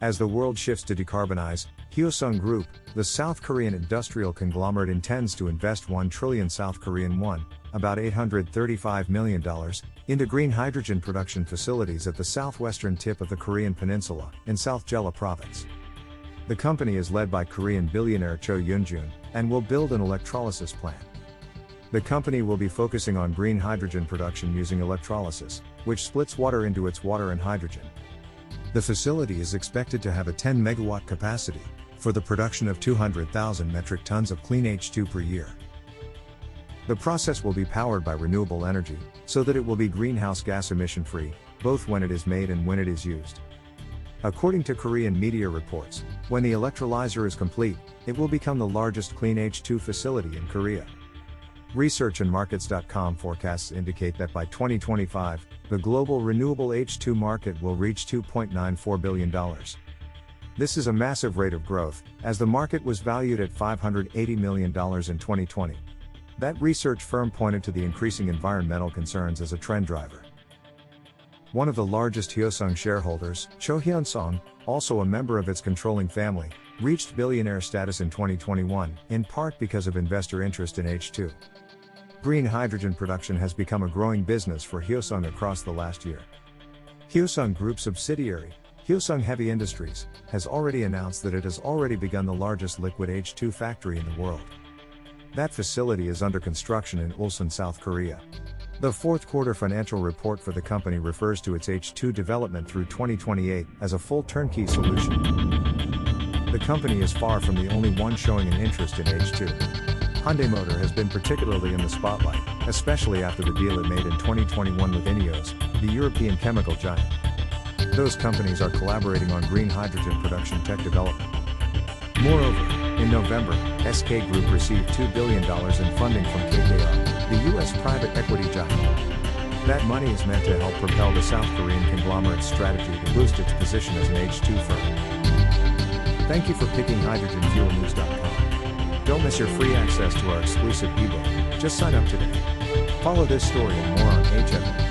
As the world shifts to decarbonize, Hyosung Group, the South Korean industrial conglomerate, intends to invest 1 trillion South Korean won, about $835 million, into green hydrogen production facilities at the southwestern tip of the Korean peninsula, in South Jeolla province. The company is led by Korean billionaire Cho Yoon-jun, and will build an electrolysis plant. The company will be focusing on green hydrogen production using electrolysis, which splits water into its water and hydrogen. The facility is expected to have a 10 megawatt capacity, for the production of 200,000 metric tons of clean H2 per year. The process will be powered by renewable energy, so that it will be greenhouse gas emission free, both when it is made and when it is used. According to Korean media reports, when the electrolyzer is complete, it will become the largest clean H2 facility in Korea. Researchandmarkets.com forecasts indicate that by 2025, the global renewable H2 market will reach $2.94 billion. This is a massive rate of growth, as the market was valued at $580 million in 2020. That research firm pointed to the increasing environmental concerns as a trend driver. One of the largest Hyosung shareholders, Cho Hyosung, also a member of its controlling family, reached billionaire status in 2021, in part because of investor interest in H2. Green hydrogen production has become a growing business for Hyosung across the last year. Hyosung Group subsidiary, Hyosung Heavy Industries, has already announced that it has already begun the largest liquid H2 factory in the world. That facility is under construction in Ulsan, South Korea. The fourth quarter financial report for the company refers to its H2 development through 2028 as a full turnkey solution. The company is far from the only one showing an interest in H2. Hyundai Motor has been particularly in the spotlight, especially after the deal it made in 2021 with Ineos, the European chemical giant. Those companies are collaborating on green hydrogen production tech development. Moreover, in November, SK Group received $2 billion in funding from KKR, the US private equity giant. That money is meant to help propel the South Korean conglomerate's strategy to boost its position as an H2 firm. Thank you for picking hydrogenfuelnews.com. Don't miss your free access to our exclusive ebook. Just sign up today. Follow this story and more on HF.